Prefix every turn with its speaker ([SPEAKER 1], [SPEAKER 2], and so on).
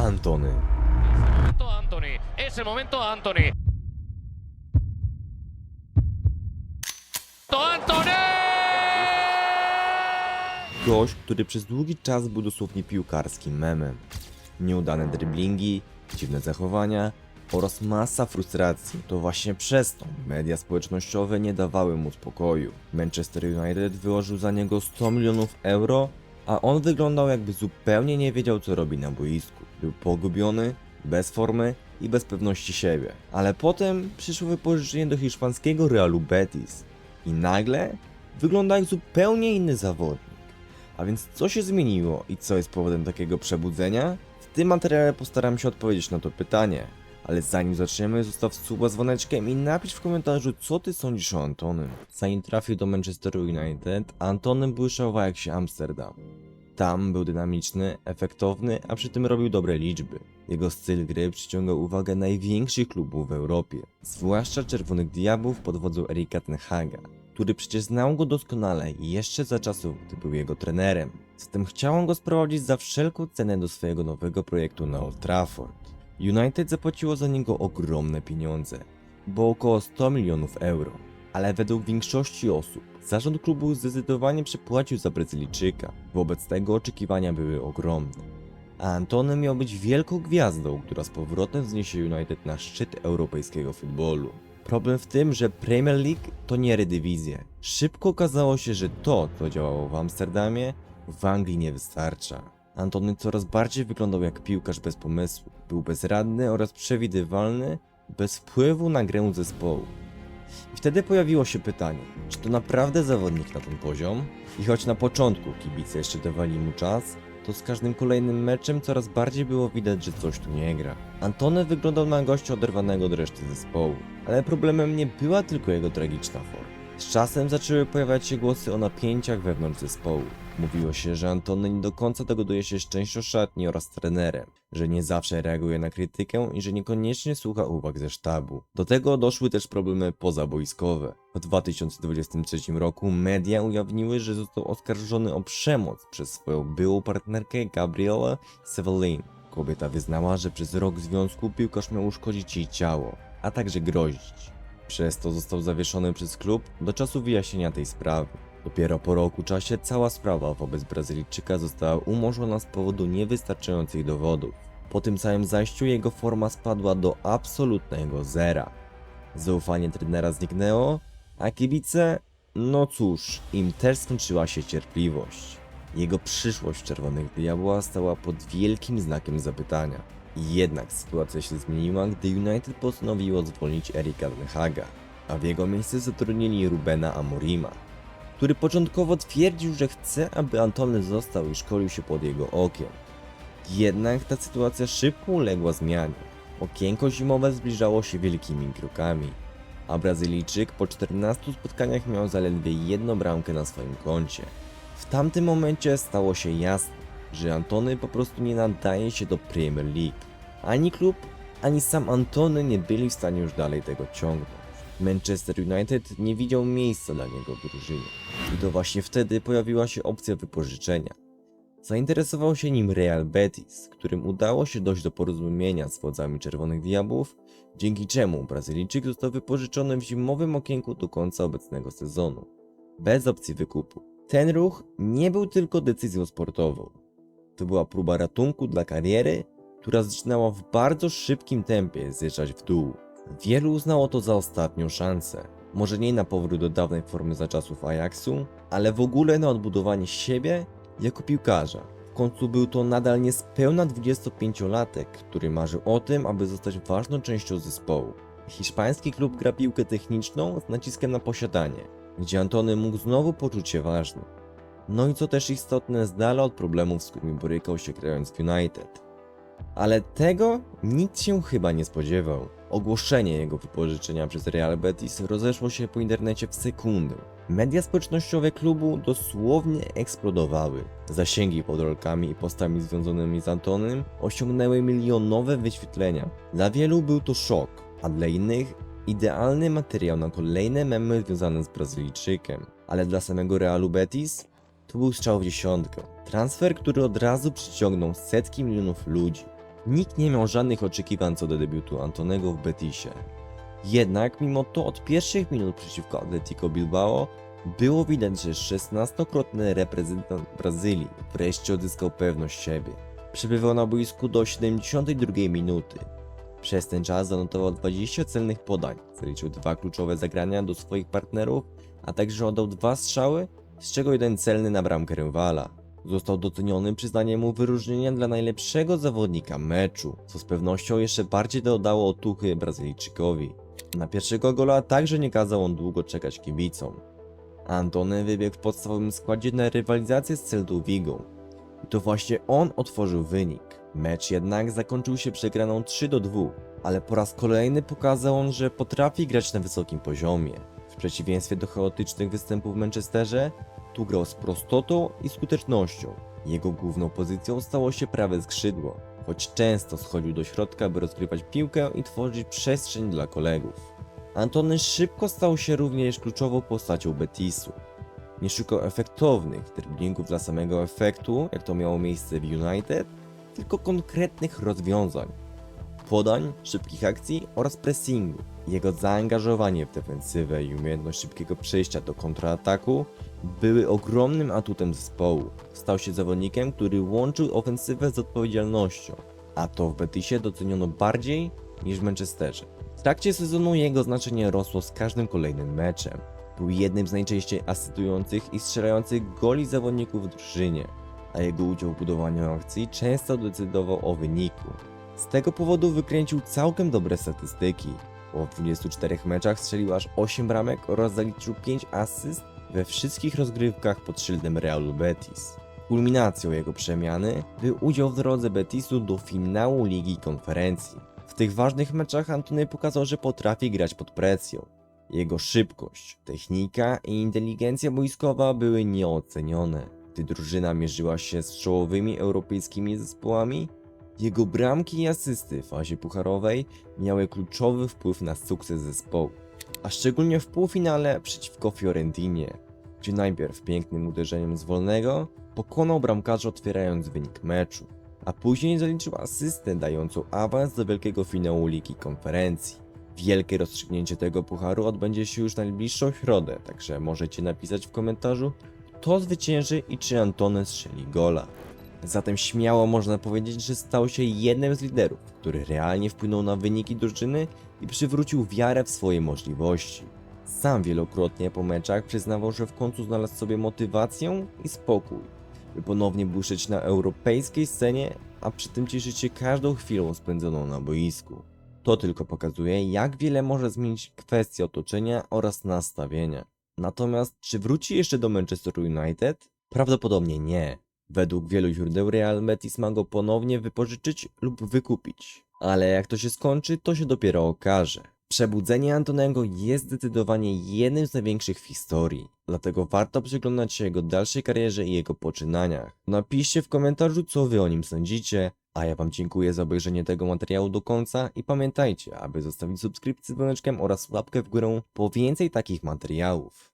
[SPEAKER 1] Antony.
[SPEAKER 2] Es el momento Antony. To Antony!
[SPEAKER 1] Gość, który przez długi czas był dosłownie piłkarskim memem. Nieudane driblingi, dziwne zachowania oraz masa frustracji. To właśnie przez to media społecznościowe nie dawały mu spokoju. Manchester United wyłożył za niego 100 milionów euro, a on wyglądał jakby zupełnie nie wiedział, co robi na boisku. Był pogubiony, bez formy i bez pewności siebie. Ale potem przyszło wypożyczenie do hiszpańskiego Realu Betis i nagle wygląda jak zupełnie inny zawodnik. A więc co się zmieniło i co jest powodem takiego przebudzenia? W tym materiale postaram się odpowiedzieć na to pytanie. Ale zanim zaczniemy, zostaw suba z dzwoneczkiem i napisz w komentarzu, co ty sądzisz o Antonym. Zanim trafił do Manchesteru United, Antonym błyszczał jak się Amsterdam. Tam był dynamiczny, efektowny, a przy tym robił dobre liczby. Jego styl gry przyciągał uwagę największych klubów w Europie, zwłaszcza Czerwonych Diabłów pod wodzą Erika ten Haga, który przecież znał go doskonale jeszcze za czasów, gdy był jego trenerem. Zatem chciał on go sprowadzić za wszelką cenę do swojego nowego projektu na Old Trafford. United zapłaciło za niego ogromne pieniądze, bo około 100 milionów euro. Ale według większości osób, zarząd klubu zdecydowanie przepłacił za Brazylijczyka. Wobec tego oczekiwania były ogromne. A Antony miał być wielką gwiazdą, która z powrotem wzniesie United na szczyt europejskiego futbolu. Problem w tym, że Premier League to nie Eredivisie. Szybko okazało się, że to, co działało w Amsterdamie, w Anglii nie wystarcza. Antony coraz bardziej wyglądał jak piłkarz bez pomysłu. Był bezradny oraz przewidywalny, bez wpływu na grę zespołu. I wtedy pojawiło się pytanie, czy to naprawdę zawodnik na ten poziom? I choć na początku kibice jeszcze dawali mu czas, to z każdym kolejnym meczem coraz bardziej było widać, że coś tu nie gra. Antony wyglądał na gościa oderwanego od reszty zespołu, ale problemem nie była tylko jego tragiczna forma. Z czasem zaczęły pojawiać się głosy o napięciach wewnątrz zespołu. Mówiło się, że Antony nie do końca dogaduje się z częścią szatni oraz trenerem, że nie zawsze reaguje na krytykę i że niekoniecznie słucha uwag ze sztabu. Do tego doszły też problemy pozaboiskowe. W 2023 roku media ujawniły, że został oskarżony o przemoc przez swoją byłą partnerkę Gabrielę Sevelin. Kobieta wyznała, że przez rok związku piłkarz miał uszkodzić jej ciało, a także grozić. Przez to został zawieszony przez klub do czasu wyjaśnienia tej sprawy. Dopiero po roku czasie cała sprawa wobec Brazylijczyka została umorzona z powodu niewystarczających dowodów. Po tym całym zajściu jego forma spadła do absolutnego zera. Zaufanie trenera zniknęło, a kibice, no cóż, im też skończyła się cierpliwość. Jego przyszłość w Czerwonych Diabłach stała pod wielkim znakiem zapytania. Jednak sytuacja się zmieniła, gdy United postanowiło zwolnić Erika ten Haga, a w jego miejsce zatrudnili Rubena Amorima, który początkowo twierdził, że chce, aby Antony został i szkolił się pod jego okiem. Jednak ta sytuacja szybko uległa zmianie. Okienko zimowe zbliżało się wielkimi krokami, a Brazylijczyk po 14 spotkaniach miał zaledwie jedną bramkę na swoim koncie. W tamtym momencie stało się jasne, że Antony po prostu nie nadaje się do Premier League. Ani klub, ani sam Antony nie byli w stanie już dalej tego ciągnąć. Manchester United nie widział miejsca dla niego w drużynie. I to właśnie wtedy pojawiła się opcja wypożyczenia. Zainteresował się nim Real Betis, którym udało się dojść do porozumienia z wodzami Czerwonych Diabłów, dzięki czemu Brazylijczyk został wypożyczony w zimowym okienku do końca obecnego sezonu, bez opcji wykupu. Ten ruch nie był tylko decyzją sportową. To była próba ratunku dla kariery, która zaczynała w bardzo szybkim tempie zjeżdżać w dół. Wielu uznało to za ostatnią szansę. Może nie na powrót do dawnej formy za czasów Ajaxu, ale w ogóle na odbudowanie siebie jako piłkarza. W końcu był to nadal niespełna 25-latek, który marzył o tym, aby zostać ważną częścią zespołu. Hiszpański klub gra piłkę techniczną z naciskiem na posiadanie, gdzie Antony mógł znowu poczuć się ważny. No i co też istotne, z dala od problemów, z którymi borykał się grając w United. Ale tego nikt się chyba nie spodziewał. Ogłoszenie jego wypożyczenia przez Real Betis rozeszło się po internecie w sekundę. Media społecznościowe klubu dosłownie eksplodowały. Zasięgi pod rolkami i postami związanymi z Antonym osiągnęły milionowe wyświetlenia. Dla wielu był to szok, a dla innych idealny materiał na kolejne memy związane z Brazylijczykiem. Ale dla samego Realu Betis to był strzał w dziesiątkę. Transfer, który od razu przyciągnął setki milionów ludzi. Nikt nie miał żadnych oczekiwań co do debiutu Antonego w Betisie. Jednak mimo to od pierwszych minut przeciwko Atletico Bilbao było widać, że 16-krotny reprezentant Brazylii wreszcie odzyskał pewność siebie. Przebywał na boisku do 72 minuty. Przez ten czas zanotował 20 celnych podań, zaliczył 2 kluczowe zagrania do swoich partnerów, a także oddał 2 strzały, z czego jeden celny na bramkę rywala. Został doceniony przyznaniem mu wyróżnienia dla najlepszego zawodnika meczu, co z pewnością jeszcze bardziej dodało otuchy Brazylijczykowi. Na pierwszego gola także nie kazał on długo czekać kibicom. Antony wybiegł w podstawowym składzie na rywalizację z Celtą Vigą. I to właśnie on otworzył wynik. Mecz jednak zakończył się przegraną 3-2, ale po raz kolejny pokazał on, że potrafi grać na wysokim poziomie. W przeciwieństwie do chaotycznych występów w Manchesterze, tu grał z prostotą i skutecznością. Jego główną pozycją stało się prawe skrzydło, choć często schodził do środka, by rozgrywać piłkę i tworzyć przestrzeń dla kolegów. Antony szybko stał się również kluczową postacią Betisu. Nie szukał efektownych driblingów dla samego efektu, jak to miało miejsce w United, tylko konkretnych rozwiązań, podań, szybkich akcji oraz pressingu. Jego zaangażowanie w defensywę i umiejętność szybkiego przejścia do kontrataku były ogromnym atutem zespołu. Stał się zawodnikiem, który łączył ofensywę z odpowiedzialnością, a to w Betisie doceniono bardziej niż w Manchesterze. W trakcie sezonu jego znaczenie rosło z każdym kolejnym meczem. Był jednym z najczęściej asystujących i strzelających goli zawodników w drużynie, a jego udział w budowaniu akcji często decydował o wyniku. Z tego powodu wykręcił całkiem dobre statystyki, bo w 24 meczach strzelił aż 8 bramek oraz zaliczył 5 asyst we wszystkich rozgrywkach pod szyldem Realu Betis. Kulminacją jego przemiany był udział w drodze Betisu do finału Ligi Konferencji. W tych ważnych meczach Antony pokazał, że potrafi grać pod presją. Jego szybkość, technika i inteligencja boiskowa były nieocenione. Gdy drużyna mierzyła się z czołowymi europejskimi zespołami, jego bramki i asysty w fazie pucharowej miały kluczowy wpływ na sukces zespołu. A szczególnie w półfinale przeciwko Fiorentinie, gdzie najpierw pięknym uderzeniem z wolnego pokonał bramkarza, otwierając wynik meczu, a później zaliczył asystę dającą awans do wielkiego finału Ligi Konferencji. Wielkie rozstrzygnięcie tego pucharu odbędzie się już najbliższą środę, także możecie napisać w komentarzu, kto zwycięży i czy Antony strzeli gola. Zatem śmiało można powiedzieć, że stał się jednym z liderów, który realnie wpłynął na wyniki drużyny i przywrócił wiarę w swoje możliwości. Sam wielokrotnie po meczach przyznawał, że w końcu znalazł sobie motywację i spokój, by ponownie błyszczeć na europejskiej scenie, a przy tym cieszyć się każdą chwilą spędzoną na boisku. To tylko pokazuje, jak wiele może zmienić kwestia otoczenia oraz nastawienia. Natomiast czy wróci jeszcze do Manchester United? Prawdopodobnie nie. Według wielu źródeł Real Betis ma go ponownie wypożyczyć lub wykupić. Ale jak to się skończy, to się dopiero okaże. Przebudzenie Antonego jest zdecydowanie jednym z największych w historii. Dlatego warto przyglądać się jego dalszej karierze i jego poczynaniach. Napiszcie w komentarzu, co wy o nim sądzicie. A ja wam dziękuję za obejrzenie tego materiału do końca i pamiętajcie, aby zostawić subskrypcję z dzwoneczkiem oraz łapkę w górę po więcej takich materiałów.